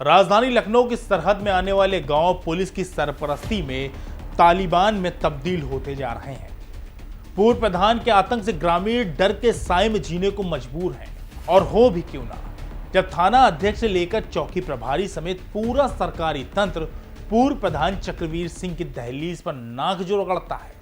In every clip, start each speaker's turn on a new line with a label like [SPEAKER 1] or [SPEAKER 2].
[SPEAKER 1] राजधानी लखनऊ की सरहद में आने वाले गांव पुलिस की सरपरस्ती में तालिबान में तब्दील होते जा रहे हैं। पूर्व प्रधान के आतंक से ग्रामीण डर के साए में जीने को मजबूर हैं, और हो भी क्यों ना, जब थाना अध्यक्ष से लेकर चौकी प्रभारी समेत पूरा सरकारी तंत्र पूर्व प्रधान चक्रवीर सिंह की दहलीज पर नाक जो रगड़ता है।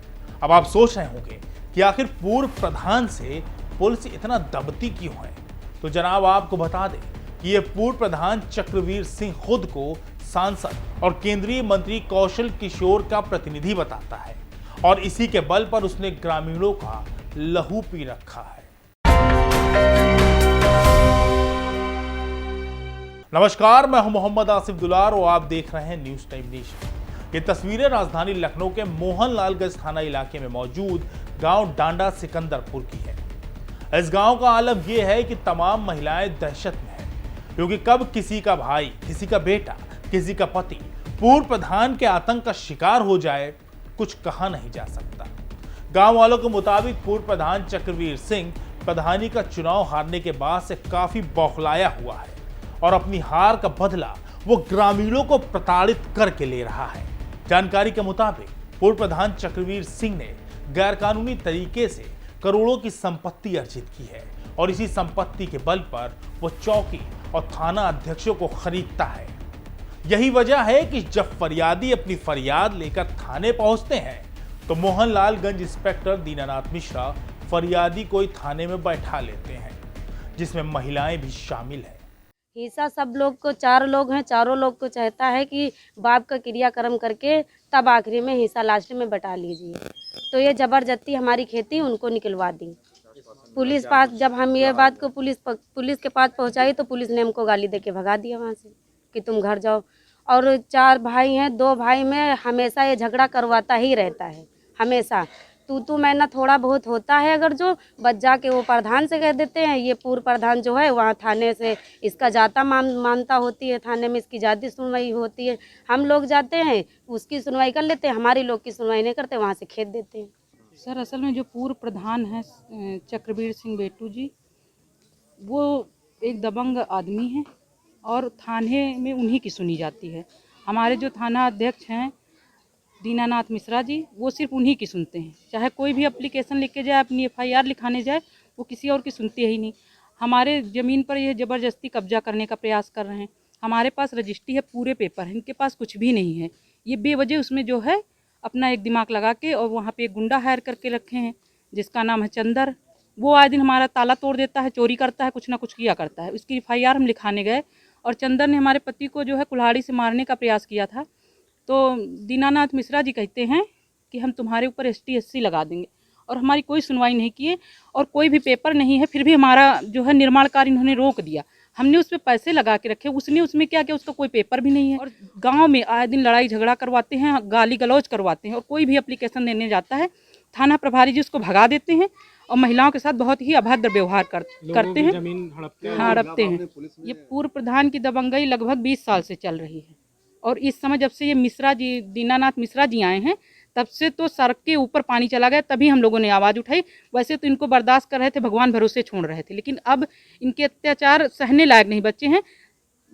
[SPEAKER 1] अब आप सोच रहे होंगे कि आखिर पूर्व प्रधान से पुलिस इतना दबती क्यों है। तो जनाब, आपको बता दें कि यह पूर्व प्रधान चक्रवीर सिंह खुद को सांसद और केंद्रीय मंत्री कौशल किशोर का प्रतिनिधि बताता है, और इसी के बल पर उसने ग्रामीणों का लहू पी रखा है। नमस्कार, मैं हूं मोहम्मद आसिफ दुलार और आप देख रहे हैं न्यूज टाइम नेशन। ये तस्वीरें राजधानी लखनऊ के मोहनलालगंज थाना इलाके में मौजूद गांव डांडा सिकंदरपुर की है। इस गांव का आलम यह है कि तमाम महिलाएं दहशत में हैं, क्योंकि कब किसी का भाई, किसी का बेटा, किसी का पति पूर्व प्रधान के आतंक का शिकार हो जाए, कुछ कहा नहीं जा सकता। गांव वालों के मुताबिक पूर्व प्रधान चक्रवीर सिंह प्रधानी का चुनाव हारने के बाद से काफी बौखलाया हुआ है, और अपनी हार का बदला वो ग्रामीणों को प्रताड़ित करके ले रहा है। जानकारी के मुताबिक पूर्व प्रधान चक्रवीर सिंह ने गैरकानूनी तरीके से करोड़ों की संपत्ति अर्जित की है, और इसी संपत्ति के बल पर वो चौकी और थाना अध्यक्षों को खरीदता है। यही वजह है कि जब फरियादी अपनी फरियाद लेकर थाने पहुंचते हैं तो मोहनलालगंज इंस्पेक्टर दीनानाथ मिश्रा फरियादी को ही थाने में बैठा लेते हैं, जिसमें महिलाएं भी शामिल हैं।
[SPEAKER 2] हिस्सा सब लोग को, 4 लोग हैं, चारों लोग को चाहता है कि बाप का क्रियाक्रम करके तब आखिरी में हिस्सा लास्ट में बटा लीजिए। तो ये जबरदस्ती हमारी खेती उनको निकलवा दी। पुलिस पास जब हम ये बात को पुलिस के पास पहुंचाई तो पुलिस ने हमको गाली देके भगा दिया वहाँ से कि तुम घर जाओ। और 4 भाई हैं, 2 भाई में हमेशा ये झगड़ा करवाता ही रहता है। हमेशा तू मैं थोड़ा बहुत होता है, अगर जो बच जाके वो प्रधान से कह देते हैं। ये पूर्व प्रधान जो है वहाँ थाने से इसका जाता मानता होती है, थाने में इसकी ज़्यादा सुनवाई होती है। हम लोग जाते हैं, उसकी सुनवाई कर लेते हैं, हमारी लोग की सुनवाई नहीं करते, वहाँ से खेद देते हैं।
[SPEAKER 3] सर, असल में जो पूर्व प्रधान हैं चक्रवीर सिंह बेटू जी, वो एक दबंग आदमी हैं और थाने में उन्हीं की सुनी जाती है। हमारे जो थाना अध्यक्ष हैं दीनानाथ मिश्रा जी, वो सिर्फ उन्हीं की सुनते हैं। चाहे कोई भी एप्लीकेशन लिख के जाए, अपनी FIR लिखाने जाए, वो किसी और की सुनते ही नहीं। हमारे ज़मीन पर ये ज़बरदस्ती कब्जा करने का प्रयास कर रहे हैं। हमारे पास रजिस्ट्री है, पूरे पेपर हैं, इनके पास कुछ भी नहीं है। ये बेवजह उसमें जो है अपना एक दिमाग लगा के, और वहाँ पे एक गुंडा हायर करके रखे हैं जिसका नाम है चंदर। वो आए दिन हमारा ताला तोड़ देता है, चोरी करता है, कुछ ना कुछ किया करता है। उसकी FIR हम लिखाने गए, और चंदर ने हमारे पति को जो है कुल्हाड़ी से मारने का प्रयास किया था। तो दीनानाथ मिश्रा जी कहते हैं कि हम तुम्हारे ऊपर ST SC लगा देंगे, और हमारी कोई सुनवाई नहीं किए, और कोई भी पेपर नहीं है। फिर भी हमारा जो है निर्माण कार्य इन्होंने रोक दिया। हमने उस पर पैसे लगा के रखे, उसने उसमें क्या किया, उसका कोई पेपर भी नहीं है। और गांव में आए दिन लड़ाई झगड़ा करवाते हैं, गाली गलौज करवाते हैं, और कोई भी एप्लीकेशन देने जाता है थाना प्रभारी जी उसको भगा देते हैं, और महिलाओं के साथ बहुत ही अभद्र व्यवहार करते हैं, हड़पते हैं। ये पूर्व प्रधान की दबंगई लगभग 20 साल से चल रही है, और इस समय जब से ये मिश्रा जी, दीनानाथ मिश्रा जी आए हैं, तब से तो सड़क के ऊपर पानी चला गया। तभी हम लोगों ने आवाज़ उठाई। वैसे तो इनको बर्दाश्त कर रहे थे, भगवान भरोसे छोड़ रहे थे, लेकिन अब इनके अत्याचार सहने लायक नहीं बचे हैं।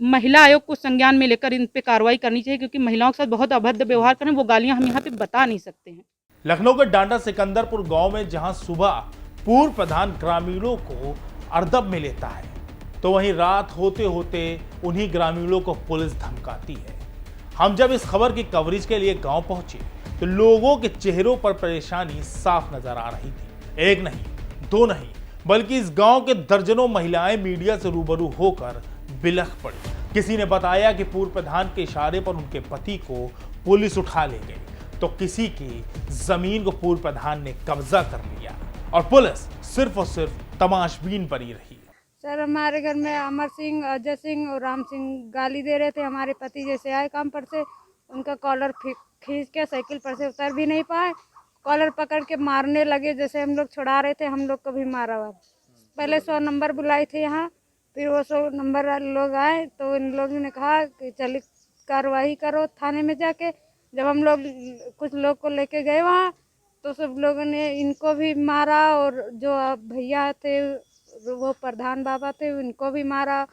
[SPEAKER 3] महिला आयोग को संज्ञान में लेकर इन पे कार्रवाई करनी चाहिए, क्योंकि महिलाओं के साथ बहुत अभद्र व्यवहार करें, वो गालियां हम यहाँ पे बता नहीं सकते हैं।
[SPEAKER 1] लखनऊ के डांडा सिकंदरपुर गांव में जहां सुबह पूर्व प्रधान ग्रामीणों को अर्दब में लेता है, तो वहीं रात होते होते उन्हीं ग्रामीणों को पुलिस धमकाती है। हम जब इस खबर की कवरेज के लिए गांव पहुंचे तो लोगों के चेहरों पर परेशानी साफ नजर आ रही थी। एक नहीं, 2 नहीं, बल्कि इस गांव के दर्जनों महिलाएं मीडिया से रूबरू होकर बिलख पड़ी। किसी ने बताया कि पूर्व प्रधान के इशारे पर उनके पति को पुलिस उठा ले गई, तो किसी की जमीन को पूर्व प्रधान ने कब्जा कर लिया, और पुलिस सिर्फ और सिर्फ तमाशबीन बनी रही।
[SPEAKER 4] सर, हमारे घर में अमर सिंह, अजय सिंह और राम सिंह गाली दे रहे थे। हमारे पति जैसे आए काम पर से, उनका कॉलर खींच के साइकिल पर से उतर भी नहीं पाए, कॉलर पकड़ के मारने लगे। जैसे हम लोग छुड़ा रहे थे, हम लोग को भी मारा हुआ। पहले 100 नंबर बुलाए थे यहाँ, फिर वो 100 नंबर वाले लोग आए तो इन लोगों ने कहा कि चलिए कार्रवाई करो थाने में जाके। जब हम लोग कुछ लोग को लेके गए वहाँ, तो सब लोगों ने इनको भी मारा, और जो भैया थे वो प्रधान बाबा थे उनको भी मारा।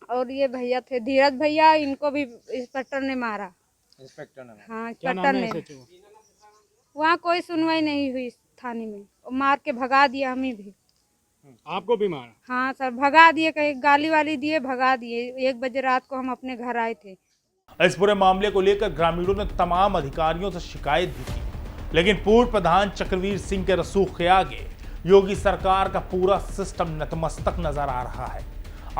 [SPEAKER 4] और ये भैया थे धीरज भैया, इनको भी इंस्पेक्टर ने मारा।
[SPEAKER 5] इंस्पेक्टर ने
[SPEAKER 4] हाँ इंस्पेक्टर ने। वहाँ कोई सुनवाई नहीं हुई थाने में, और मार के भगा दिया हमें भी।
[SPEAKER 5] आपको भी मारा?
[SPEAKER 4] हाँ सर, भगा दिए, कहीं गाली वाली दिए, भगा दिए। 1 बजे रात को हम अपने घर आए थे।
[SPEAKER 1] इस पूरे मामले को लेकर ग्रामीणों ने तमाम अधिकारियों से शिकायत भी की, लेकिन पूर्व प्रधान चक्रवीर सिंह के रसूख के आगे योगी सरकार का पूरा सिस्टम नतमस्तक नजर आ रहा है।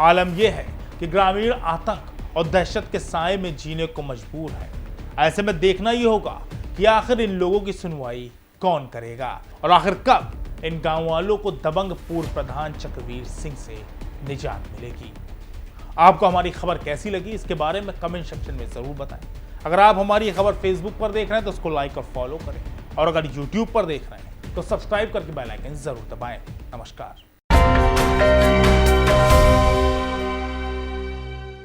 [SPEAKER 1] आलम यह है कि ग्रामीण आतंक और दहशत के साए में जीने को मजबूर है। ऐसे में देखना ही होगा कि आखिर इन लोगों की सुनवाई कौन करेगा और आखिर कब इन गांव वालों को दबंग पूर्व प्रधान चक्रवीर सिंह से निजात मिलेगी। आपको हमारी खबर कैसी लगी, इसके बारे में कमेंट सेक्शन में जरूर बताएं। अगर आप हमारी खबर फेसबुक पर देख रहे हैं तो उसको लाइक और फॉलो करें, और अगर यूट्यूब पर देख रहे हैं तो सब्सक्राइब करके बेल आइकन जरूर दबाएं। नमस्कार।